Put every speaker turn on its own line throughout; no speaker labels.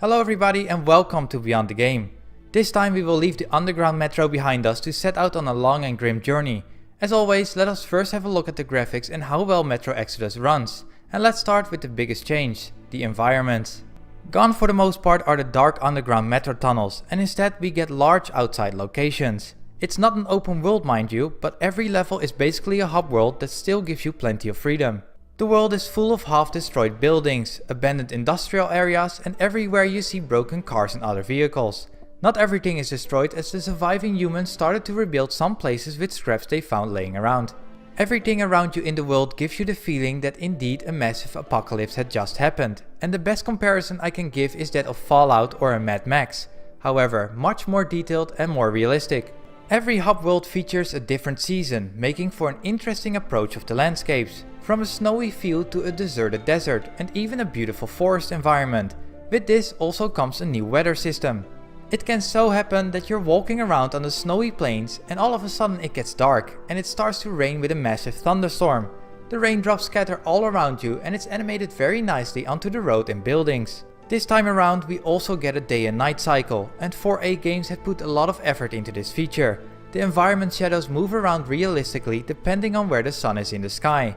Hello everybody and welcome to Beyond the Game. This time we will leave the underground metro behind us to set out on a long and grim journey. As always, let us first have a look at the graphics and how well Metro Exodus runs. And let's start with the biggest change, the environments. Gone for the most part are the dark underground metro tunnels, and instead we get large outside locations. It's not an open world mind you, but every level is basically a hub world that still gives you plenty of freedom. The world is full of half destroyed buildings, abandoned industrial areas, and everywhere you see broken cars and other vehicles. Not everything is destroyed, as the surviving humans started to rebuild some places with scraps they found laying around. Everything around you in the world gives you the feeling that indeed a massive apocalypse had just happened, and the best comparison I can give is that of Fallout or a Mad Max. However, much more detailed and more realistic. Every hub world features a different season, making for an interesting approach of the landscapes. From a snowy field to a deserted desert, and even a beautiful forest environment. With this also comes a new weather system. It can so happen that you're walking around on the snowy plains and all of a sudden it gets dark and it starts to rain with a massive thunderstorm. The raindrops scatter all around you and it's animated very nicely onto the road and buildings. This time around we also get a day and night cycle, and 4A Games had put a lot of effort into this feature. The environment shadows move around realistically depending on where the sun is in the sky.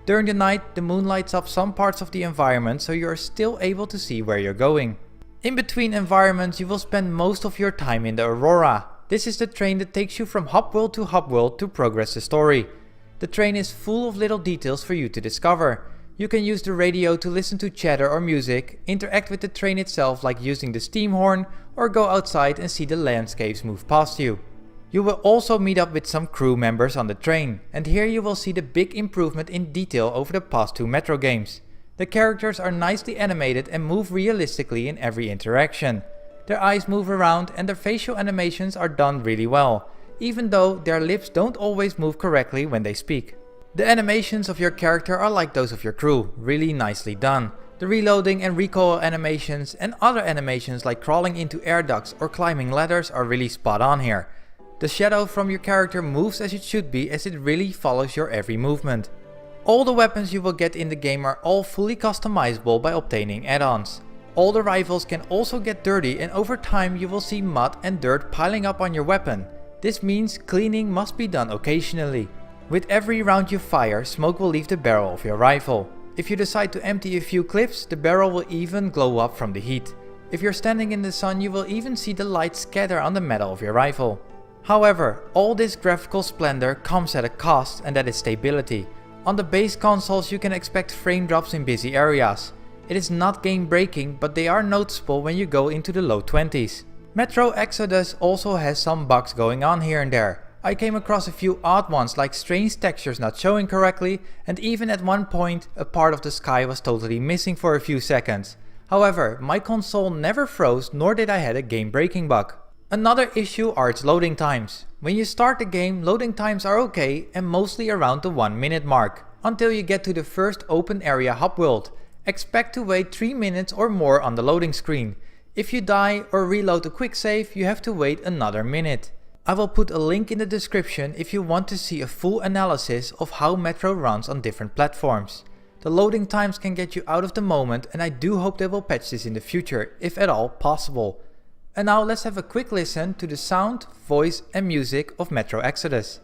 During the night, the moon lights up some parts of the environment so you are still able to see where you're going. In between environments you will spend most of your time in the Aurora. This is the train that takes you from hub world to progress the story. The train is full of little details for you to discover. You can use the radio to listen to chatter or music, interact with the train itself like using the steam horn, or go outside and see the landscapes move past you. You will also meet up with some crew members on the train, and here you will see the big improvement in detail over the past two Metro games. The characters are nicely animated and move realistically in every interaction. Their eyes move around and their facial animations are done really well, even though their lips don't always move correctly when they speak. The animations of your character are like those of your crew, really nicely done. The reloading and recoil animations and other animations like crawling into air ducts or climbing ladders are really spot on here. The shadow from your character moves as it should be, as it really follows your every movement. All the weapons you will get in the game are all fully customizable by obtaining add-ons. All the rifles can also get dirty, and over time you will see mud and dirt piling up on your weapon. This means cleaning must be done occasionally. With every round you fire, smoke will leave the barrel of your rifle. If you decide to empty a few clips, the barrel will even glow up from the heat. If you're standing in the sun, you will even see the light scatter on the metal of your rifle. However, all this graphical splendor comes at a cost, and that is stability. On the base consoles you can expect frame drops in busy areas. It is not game breaking, but they are noticeable when you go into the low 20s. Metro Exodus also has some bugs going on here and there. I came across a few odd ones, like strange textures not showing correctly, and even at one point a part of the sky was totally missing for a few seconds. However, my console never froze, nor did I had a game breaking bug. Another issue are its loading times. When you start the game, loading times are okay and mostly around the 1 minute mark, until you get to the first open area hub world. Expect to wait 3 minutes or more on the loading screen. If you die or reload a quick save, you have to wait another minute. I will put a link in the description if you want to see a full analysis of how Metro runs on different platforms. The loading times can get you out of the moment, and I do hope they will patch this in the future, if at all possible. And now let's have a quick listen to the sound, voice and music of Metro Exodus.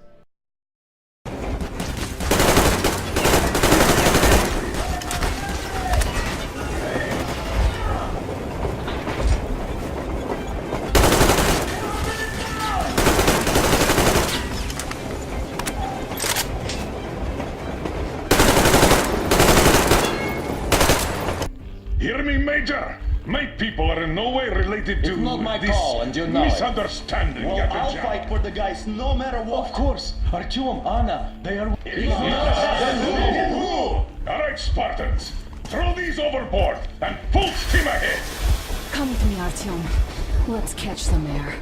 Hear me, Major? My people are in no way related to
It's not my
this
call, and you know it.
misunderstanding.
Well, I'll fight for the guys no matter what. Of course, Artyom, Anna, they are...
Alright, Spartans, throw these overboard and full steam ahead!
Come with me, Artyom. Let's catch some air.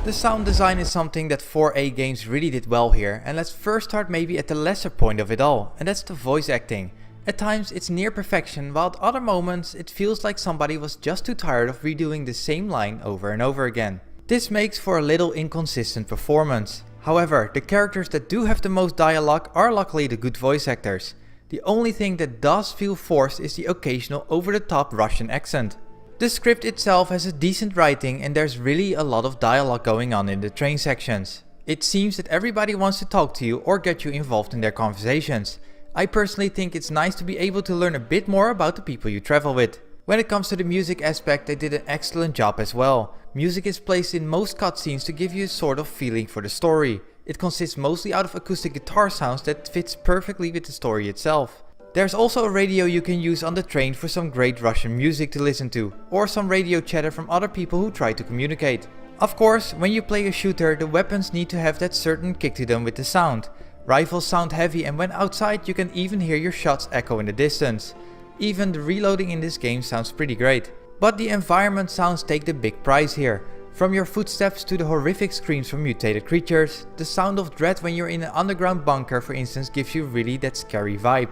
The sound design is something that 4A Games really did well here, and let's first start maybe at the lesser point of it all, and that's the voice acting. At times it's near perfection, while at other moments it feels like somebody was just too tired of redoing the same line over and over again. This makes for a little inconsistent performance. However, the characters that do have the most dialogue are luckily the good voice actors. The only thing that does feel forced is the occasional over-the-top Russian accent. The script itself has a decent writing and there's really a lot of dialogue going on in the train sections. It seems that everybody wants to talk to you or get you involved in their conversations. I personally think it's nice to be able to learn a bit more about the people you travel with. When it comes to the music aspect, they did an excellent job as well. Music is placed in most cutscenes to give you a sort of feeling for the story. It consists mostly out of acoustic guitar sounds that fits perfectly with the story itself. There's also a radio you can use on the train for some great Russian music to listen to, or some radio chatter from other people who try to communicate. Of course, when you play a shooter, the weapons need to have that certain kick to them with the sound. Rifles sound heavy and when outside you can even hear your shots echo in the distance. Even the reloading in this game sounds pretty great. But the environment sounds take the big prize here. From your footsteps to the horrific screams from mutated creatures, the sound of dread when you're in an underground bunker for instance gives you really that scary vibe.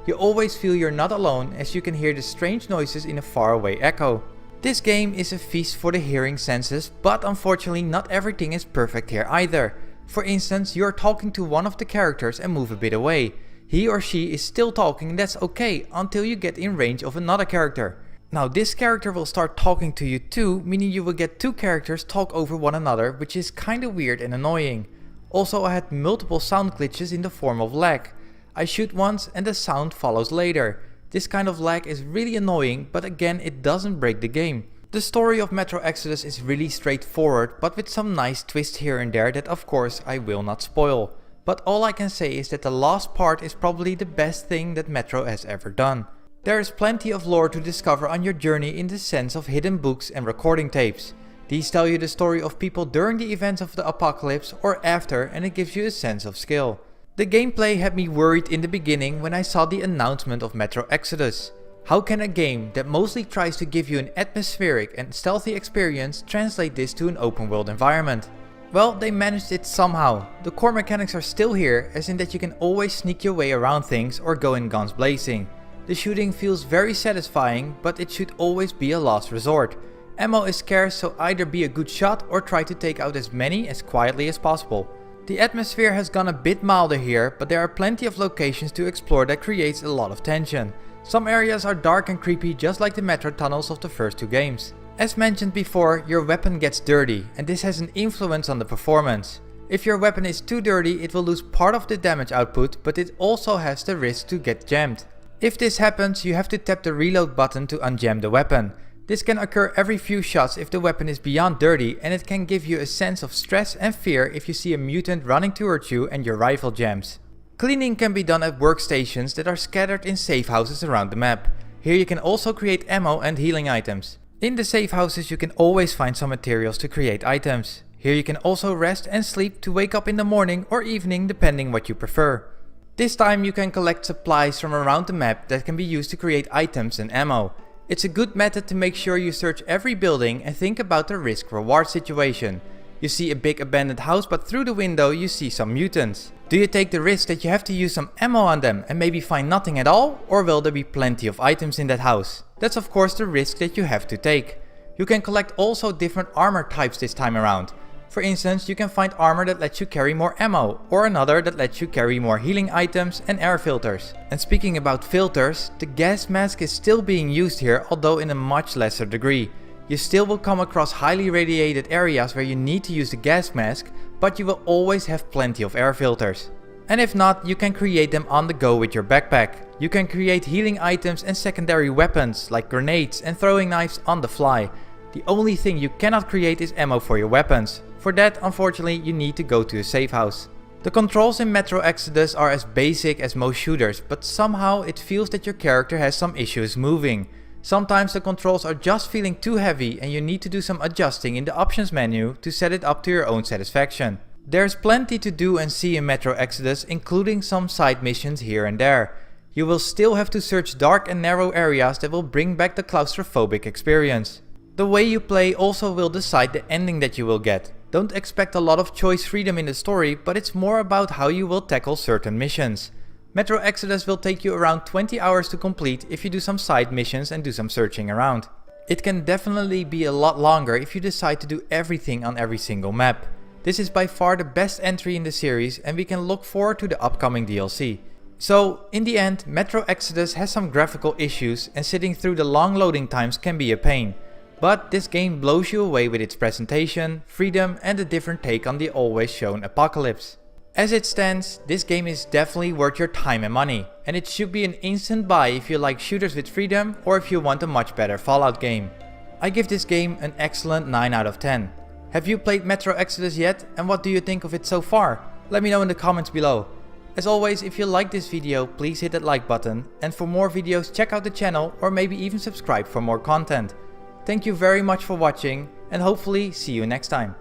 You always feel you're not alone as you can hear the strange noises in a faraway echo. This game is a feast for the hearing senses, but unfortunately not everything is perfect here either. For instance, you're talking to one of the characters and move a bit away. He or she is still talking and that's okay until you get in range of another character. Now this character will start talking to you too, meaning you will get two characters talk over one another, which is kinda weird and annoying. Also I had multiple sound glitches in the form of lag. I shoot once and the sound follows later. This kind of lag is really annoying, but again it doesn't break the game. The story of Metro Exodus is really straightforward, but with some nice twists here and there that of course I will not spoil. But all I can say is that the last part is probably the best thing that Metro has ever done. There is plenty of lore to discover on your journey in the sense of hidden books and recording tapes. These tell you the story of people during the events of the apocalypse or after, and it gives you a sense of skill. The gameplay had me worried in the beginning when I saw the announcement of Metro Exodus. How can a game that mostly tries to give you an atmospheric and stealthy experience translate this to an open world environment? Well, they managed it somehow. The core mechanics are still here, as in that you can always sneak your way around things or go in guns blazing. The shooting feels very satisfying, but it should always be a last resort. Ammo is scarce, so either be a good shot or try to take out as many as quietly as possible. The atmosphere has gone a bit milder here, but there are plenty of locations to explore that creates a lot of tension. Some areas are dark and creepy just like the metro tunnels of the first two games. As mentioned before, your weapon gets dirty and this has an influence on the performance. If your weapon is too dirty, it will lose part of the damage output, but it also has the risk to get jammed. If this happens, you have to tap the reload button to unjam the weapon. This can occur every few shots if the weapon is beyond dirty, and it can give you a sense of stress and fear if you see a mutant running towards you and your rifle jams. Cleaning can be done at workstations that are scattered in safe houses around the map. Here you can also create ammo and healing items. In the safe houses you can always find some materials to create items. Here you can also rest and sleep to wake up in the morning or evening depending what you prefer. This time you can collect supplies from around the map that can be used to create items and ammo. It's a good method to make sure you search every building and think about the risk-reward situation. You see a big abandoned house, but through the window you see some mutants. Do you take the risk that you have to use some ammo on them and maybe find nothing at all? Or will there be plenty of items in that house? That's of course the risk that you have to take. You can collect also different armor types this time around. For instance, you can find armor that lets you carry more ammo, or another that lets you carry more healing items and air filters. And speaking about filters, the gas mask is still being used here, although in a much lesser degree. You still will come across highly radiated areas where you need to use the gas mask, but you will always have plenty of air filters. And if not, you can create them on the go with your backpack. You can create healing items and secondary weapons like grenades and throwing knives on the fly. The only thing you cannot create is ammo for your weapons. For that, unfortunately, you need to go to a safe house. The controls in Metro Exodus are as basic as most shooters, but somehow it feels that your character has some issues moving. Sometimes the controls are just feeling too heavy and you need to do some adjusting in the options menu to set it up to your own satisfaction. There's plenty to do and see in Metro Exodus, including some side missions here and there. You will still have to search dark and narrow areas that will bring back the claustrophobic experience. The way you play also will decide the ending that you will get. Don't expect a lot of choice freedom in the story, but it's more about how you will tackle certain missions. Metro Exodus will take you around 20 hours to complete if you do some side missions and do some searching around. It can definitely be a lot longer if you decide to do everything on every single map. This is by far the best entry in the series and we can look forward to the upcoming DLC. So, in the end, Metro Exodus has some graphical issues and sitting through the long loading times can be a pain. But this game blows you away with its presentation, freedom and a different take on the always shown apocalypse. As it stands, this game is definitely worth your time and money, and it should be an instant buy if you like shooters with freedom or if you want a much better Fallout game. I give this game an excellent 9 out of 10. Have you played Metro Exodus yet, and what do you think of it so far? Let me know in the comments below. As always, if you like this video, please hit that like button, and for more videos check out the channel or maybe even subscribe for more content. Thank you very much for watching, and hopefully see you next time.